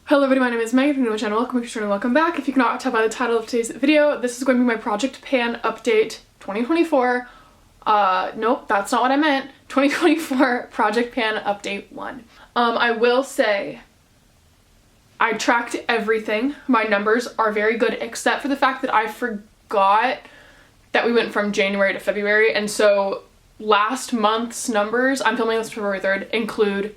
Hello everybody, my name is Megan from my channel. Welcome to channel. Welcome back. If you cannot tell by the title of today's video, this is going to be my Project Pan update 2024. Nope, that's not what I meant. 2024 Project Pan update 1. I will say I tracked everything. My numbers are very good except for the fact that I forgot that we went from January to February, and so last month's numbers, I'm filming this February 3rd, include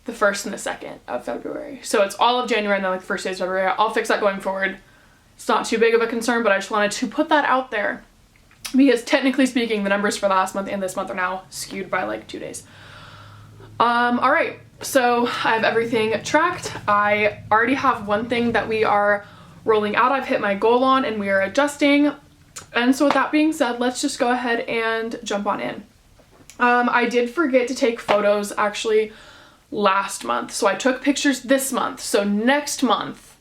the 1st and the 2nd of February. So it's all of January and then like the first days of February. I'll fix that going forward. It's not too big of a concern, but I just wanted to put that out there because technically speaking, the numbers for last month and this month are now skewed by like 2 days. Alright, so I have everything tracked. I already have one thing that we are rolling out. I've hit my goal on and we are adjusting. And so with that being said, let's just go ahead and jump on in. I did forget to take photos actually last month, so I took pictures this month. So next month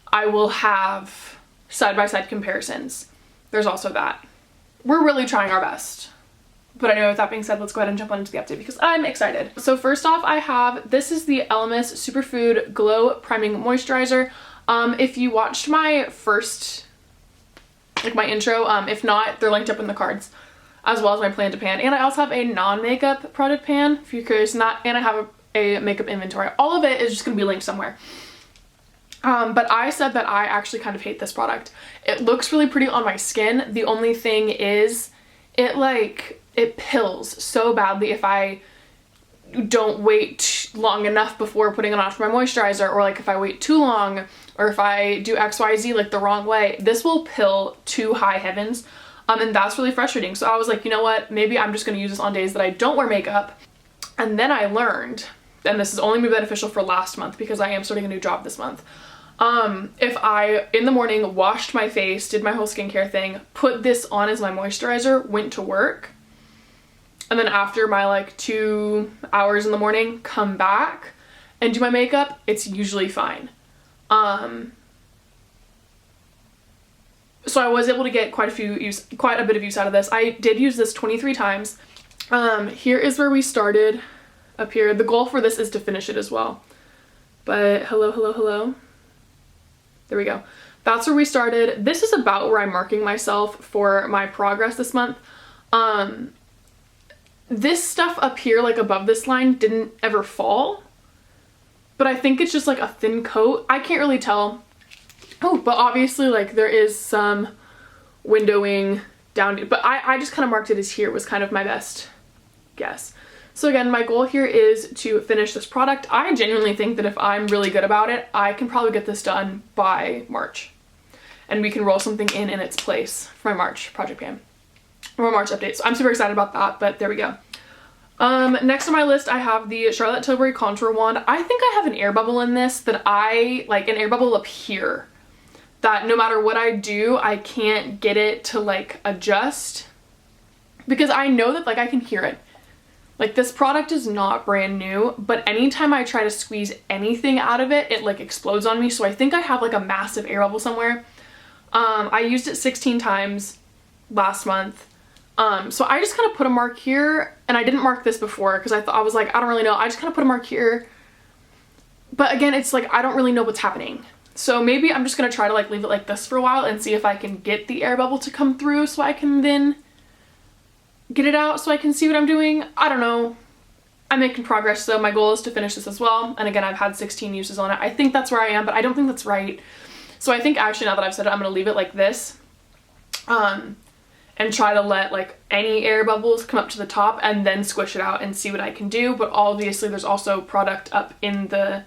I will have side-by-side comparisons. There's also that. We're really trying our best. But anyway, with that being said, let's go ahead and jump on into the update because I'm excited. So first off, I have, this is the Elemis Superfood Glow Priming Moisturizer. If you watched my first, like my intro, if not, they're linked up in the cards, as well as my plan to pan. And I also have a non-makeup product pan, if you're curious, and I have a makeup inventory. All of it is just gonna be linked somewhere. But I said that I actually kind of hate this product. It looks really pretty on my skin. The only thing is it pills so badly if I don't wait long enough before putting it on for my moisturizer, or like if I wait too long, or if I do XYZ like the wrong way, this will pill to high heavens. And that's really frustrating. So I was like, you know what, maybe I'm just gonna use this on days that I don't wear makeup. And then I learned, and this is only be beneficial for last month because I am starting a new job this month. If I, in the morning, washed my face, did my whole skincare thing, put this on as my moisturizer, went to work, and then after my like 2 hours in the morning, come back and do my makeup, it's usually fine. So I was able to get quite a bit of use out of this. I did use this 23 times. Here is where we started up here. The goal for this is to finish it as well. But hello. There we go. That's where we started. This is about where I'm marking myself for my progress this month. This stuff up here, like above this line, didn't ever fall. But I think it's just like a thin coat. I can't really tell. Oh, but obviously like there is some windowing down, but I just kind of marked it as here was kind of my best guess. So again, my goal here is to finish this product. I genuinely think that if I'm really good about it, I can probably get this done by March. And we can roll something in its place for my March Project Pan, or my March update. So I'm super excited about that, but there we go. Next on my list, I have the Charlotte Tilbury Contour Wand. I think I have an air bubble in this that I, like an air bubble up here, that no matter what I do, I can't get it to like adjust because I know that like I can hear it. Like this product is not brand new, but anytime I try to squeeze anything out of it, it like explodes on me. So I think I have like a massive air bubble somewhere. I used it 16 times last month. So I just kind of put a mark here, and I didn't mark this before because I was like, I don't really know. I just kind of put a mark here. But again, it's like, I don't really know what's happening. So maybe I'm just gonna try to like leave it like this for a while and see if I can get the air bubble to come through so I can then get it out so I can see what I'm doing. I don't know. I'm making progress, so my goal is to finish this as well. And again, I've had 16 uses on it. I think that's where I am, but I don't think that's right. So I think actually now that I've said it, I'm gonna leave it like this. And try to let like any air bubbles come up to the top and then squish it out and see what I can do. But obviously there's also product up in the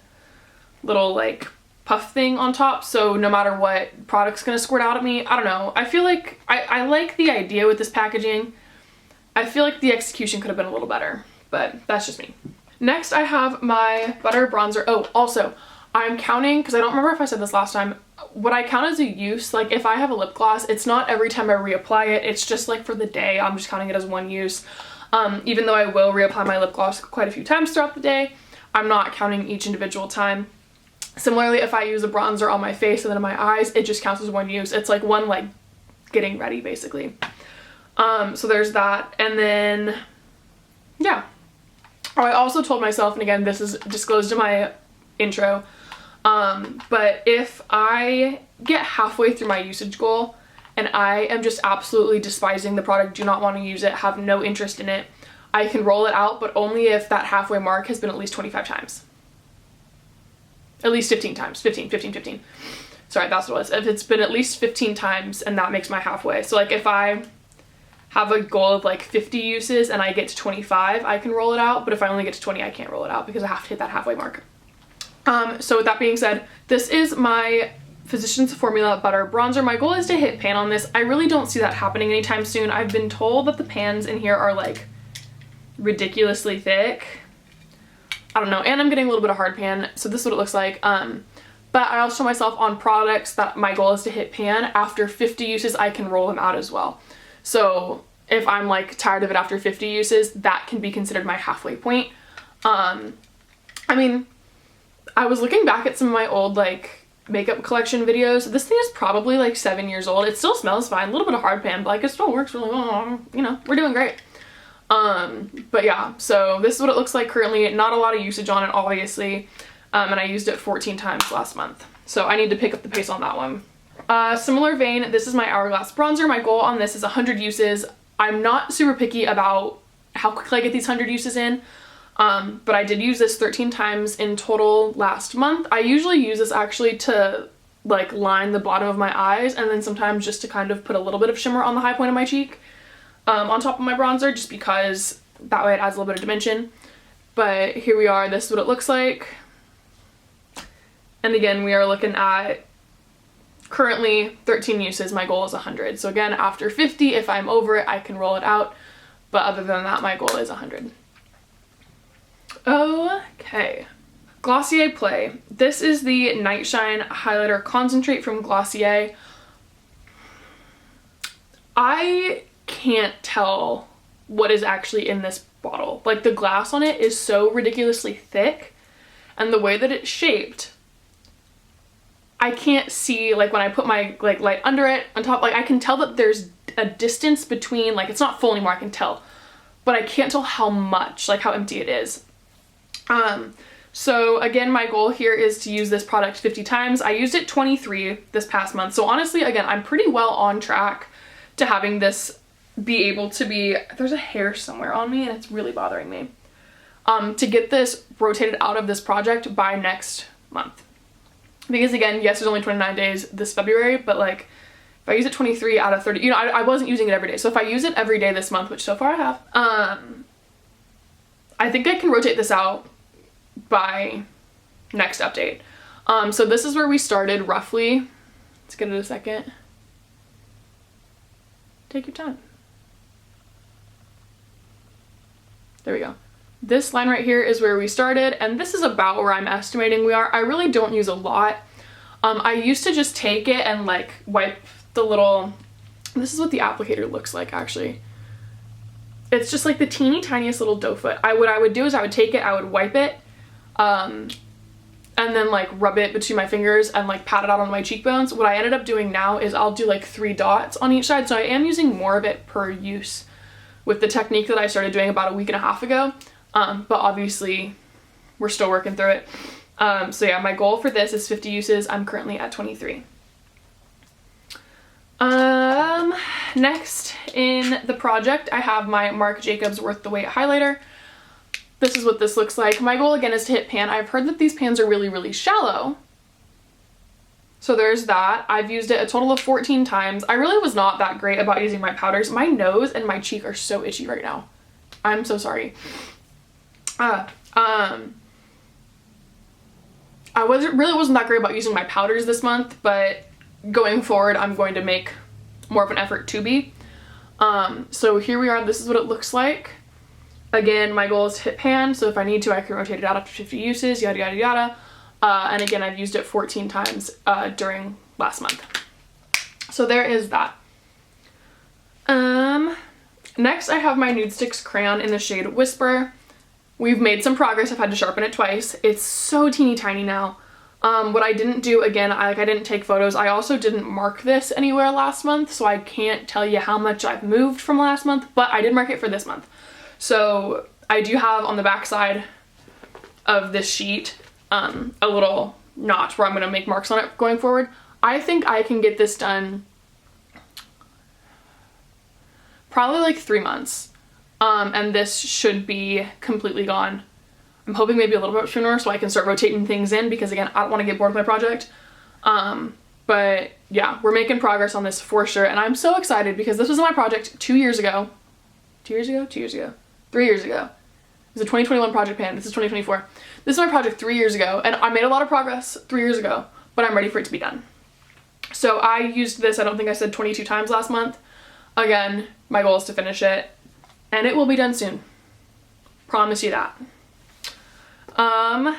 little like puff thing on top, so no matter what, product's gonna squirt out at me. I don't know. I feel like I like the idea with this packaging. I feel like the execution could have been a little better, but that's just me. Next, I have my Butter Bronzer. Oh, also, I'm counting, because I don't remember if I said this last time, what I count as a use, like if I have a lip gloss, it's not every time I reapply it, it's just like for the day, I'm just counting it as one use. Even though I will reapply my lip gloss quite a few times throughout the day, I'm not counting each individual time. Similarly, if I use a bronzer on my face and then on my eyes, it just counts as one use. It's like one like getting ready basically. So there's that. And then, yeah. Oh, I also told myself, and again, this is disclosed in my intro, But if I get halfway through my usage goal and I am just absolutely despising the product, do not want to use it, have no interest in it, I can roll it out, but only if that halfway mark has been at least 25 times. At least 15 times. 15. Sorry, that's what it was. If it's been at least 15 times and that makes my halfway. So like if I have a goal of like 50 uses and I get to 25, I can roll it out. But if I only get to 20, I can't roll it out because I have to hit that halfway mark. So with that being said, this is my Physicians Formula Butter Bronzer. My goal is to hit pan on this. I really don't see that happening anytime soon. I've been told that the pans in here are like ridiculously thick. I don't know, and I'm getting a little bit of hard pan, so this is what it looks like. But I also told myself on products that my goal is to hit pan. After 50 uses, I can roll them out as well. So if I'm like tired of it after 50 uses, that can be considered my halfway point. I mean, I was looking back at some of my old like makeup collection videos. This thing is probably like 7 years old. It still smells fine, a little bit of hard pan, but like it still works really well. You know, we're doing great. But yeah, so this is what it looks like currently. Not a lot of usage on it, obviously. And I used it 14 times last month. So I need to pick up the pace on that one. Similar vein, this is my Hourglass bronzer. My goal on this is 100 uses. I'm not super picky about how quickly I get these 100 uses in. But I did use this 13 times in total last month. I usually use this actually to like line the bottom of my eyes, and then sometimes just to kind of put a little bit of shimmer on the high point of my cheek. On top of my bronzer, just because that way it adds a little bit of dimension. But here we are, this is what it looks like. And again, we are looking at currently 13 uses. My goal is 100. So again, after 50, if I'm over it, I can roll it out. But other than that, my goal is 100. Okay. Glossier Play. This is the Night Shine Highlighter Concentrate from Glossier. I can't tell what is actually in this bottle. Like the glass on it is so ridiculously thick, and the way that it's shaped, I can't see, like when I put my like light under it on top, like I can tell that there's a distance between, like it's not full anymore, I can tell, but I can't tell how much, like how empty it is. So again, my goal here is to use this product 50 times. I used it 23 this past month. So honestly, again, I'm pretty well on track to having this be able to be, there's a hair somewhere on me and it's really bothering me, to get this rotated out of this project by next month. Because again, yes, there's only 29 days this February, but like if I use it 23 out of 30, you know, I wasn't using it every day. So if I use it every day this month, which so far I have, I think I can rotate this out by next update. So this is where we started roughly. Let's get it a second. Take your time. There we go. This line right here is where we started, and this is about where I'm estimating we are. I really don't use a lot. I used to just take it and like wipe the little, this is what the applicator looks like actually. It's just like the teeny tiniest little doe foot. What I would do is I would take it, I would wipe it, and then like rub it between my fingers and like pat it out on my cheekbones. What I ended up doing now is I'll do like 3 dots on each side, so I am using more of it per use with the technique that I started doing about a week and a half ago. But obviously we're still working through it. So yeah, my goal for this is 50 uses. I'm currently at 23. Next in the project, I have my Marc Jacobs Worth the Wait highlighter. This is what this looks like. My goal again is to hit pan. I've heard that these pans are really, really shallow. So there's that. I've used it a total of 14 times. I really was not that great about using my powders. My nose and my cheek are so itchy right now. I'm so sorry. I really wasn't that great about using my powders this month, but going forward, I'm going to make more of an effort to be. So here we are. This is what it looks like. Again, my goal is to hit pan, so if I need to, I can rotate it out after 50 uses, yada, yada, yada. And again, I've used it 14 times during last month. So there is that. Next, I have my Nude Sticks crayon in the shade Whisper. We've made some progress. I've had to sharpen it twice. It's so teeny tiny now. What I didn't do, again, I didn't take photos. I also didn't mark this anywhere last month, so I can't tell you how much I've moved from last month, but I did mark it for this month. So I do have on the back side of this sheet a little not where I'm gonna make marks on it going forward. I think I can get this done probably like 3 months. And this should be completely gone. I'm hoping maybe a little bit sooner so I can start rotating things in, because again, I don't want to get bored with my project. But yeah, we're making progress on this for sure. And I'm so excited because this was my project 2 years ago. 2 years ago? 2 years ago. 3 years ago. It was a 2021 project pan. This is 2024. This is my project 3 years ago, and I made a lot of progress 3 years ago, but I'm ready for it to be done. So I used this, I don't think I said 22 times last month. Again, my goal is to finish it, and it will be done soon. Promise you that.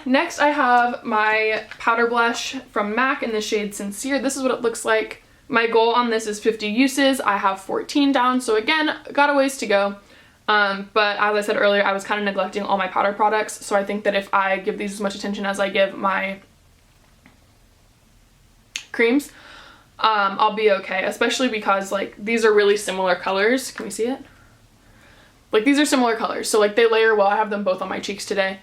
Next I have my powder blush from MAC in the shade Sincere. This is what it looks like. My goal on this is 50 uses. I have 14 down, so again, got a ways to go. But as I said earlier, I was kind of neglecting all my powder products, so I think that if I give these as much attention as I give my creams, I'll be okay, especially because like these are really similar colors. Can we see it? Like these are similar colors, so like they layer well. I have them both on my cheeks today.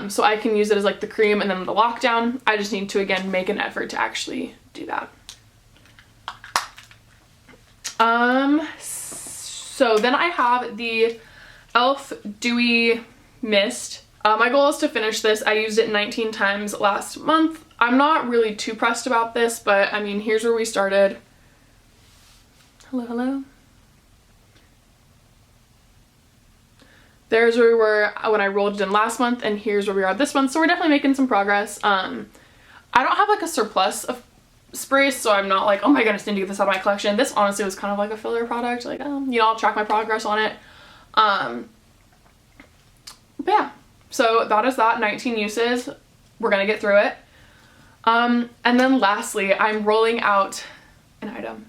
So I can use it as like the cream and then the lockdown. I just need to again make an effort to actually do that. So then I have the e.l.f. Dewy Mist. My goal is to finish this. I used it 19 times last month. I'm not really too pressed about this, but I mean, here's where we started. Hello, hello. There's where we were when I rolled it in last month, and here's where we are this month. So we're definitely making some progress. I don't have like a surplus of sprays, so I'm not like, oh my goodness, I need to get this out of my collection. This honestly was kind of like a filler product. Like, you know, I'll track my progress on it. But yeah, so that is that. 19 uses. We're gonna get through it. And then lastly, I'm rolling out an item.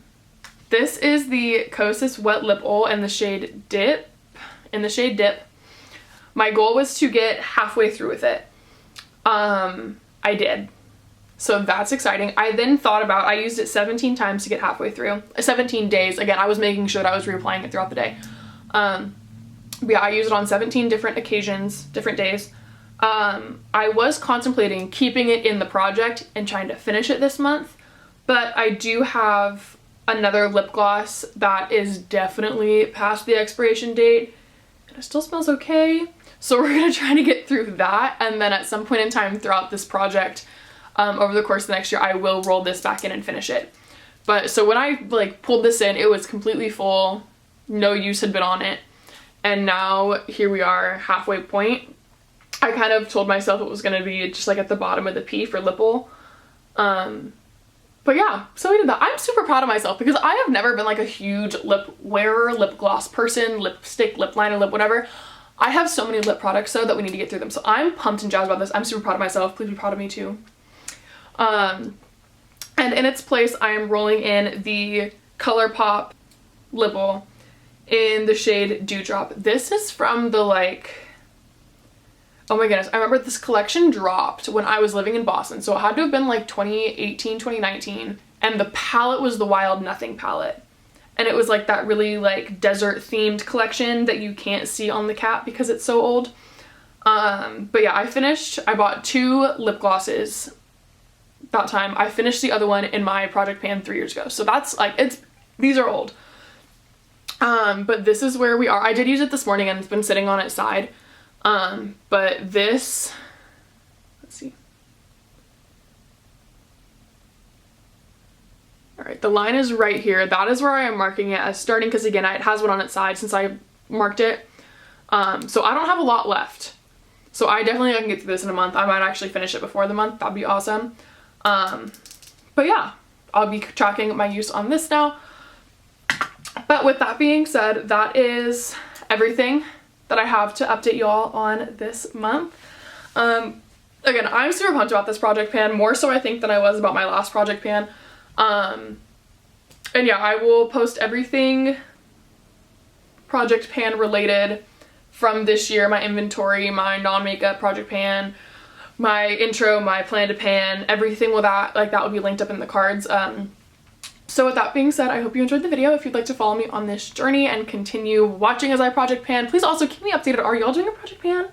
This is the Kosas Wet Lip Oil in the shade Dip. My goal was to get halfway through with it. I did. So that's exciting. I then thought about, I used it 17 times to get halfway through. 17 days. Again, I was making sure that I was reapplying it throughout the day. But yeah, I used it on 17 different occasions, different days. I was contemplating keeping it in the project and trying to finish it this month, but I do have another lip gloss that is definitely past the expiration date, and it still smells okay. So we're gonna try to get through that, and then at some point in time throughout this project, over the course of the next year, I will roll this back in and finish it. But so when I like pulled this in, it was completely full, no use had been on it, and now here we are halfway point. I kind of told myself it was gonna be just like at the bottom of the P for lip oil. But yeah, so we did that. I'm super proud of myself because I have never been like a huge lip wearer, lip gloss person, lipstick, lip liner, lip whatever. I have so many lip products though that we need to get through them. So I'm pumped and jazzed about this. I'm super proud of myself. Please be proud of me too. And in its place, I am rolling in the ColourPop lip oil in the shade Dewdrop. This is from the like, oh my goodness, I remember this collection dropped when I was living in Boston. So it had to have been like 2018, 2019. And the palette was the Wild Nothing palette. And it was like that really like desert themed collection that you can't see on the cap because it's so old. But yeah, I bought 2 lip glosses that time. I finished the other one in my project pan 3 years ago. So that's like, these are old. But this is where we are. I did use it this morning and it's been sitting on its side. But this, let's see. All right, the line is right here. That is where I am marking it as starting, because again, it has one on its side since I marked it. So I don't have a lot left. So I definitely can get through this in a month. I might actually finish it before the month. That'd be awesome. But yeah, I'll be tracking my use on this now. But with that being said, that is everything that I have to update you all on this month. Again, I'm super pumped about this project pan, more so I think than I was about my last project pan. And yeah, I will post everything project pan related from this year, my inventory, my non-makeup project pan, my intro, my plan to pan, everything with that, like that will be linked up in the cards. So with that being said, I hope you enjoyed the video. If you'd like to follow me on this journey and continue watching as I project pan, please also keep me updated. Are y'all doing a project pan?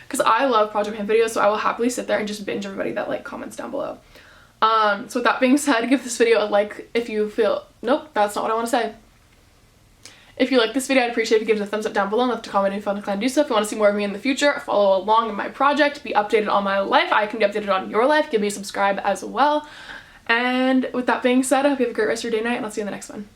because I love project pan videos, so I will happily sit there and just binge everybody that like comments down below. So with that being said, give this video a like if you feel, nope, that's not what I want to say. If you like this video, I'd appreciate if you give it a thumbs up down below and left a comment if you want to do so. If you want to see more of me in the future, follow along in my project, be updated on my life. I can be updated on your life. Give me a subscribe as well. And with that being said, I hope you have a great rest of your day, night, and I'll see you in the next one.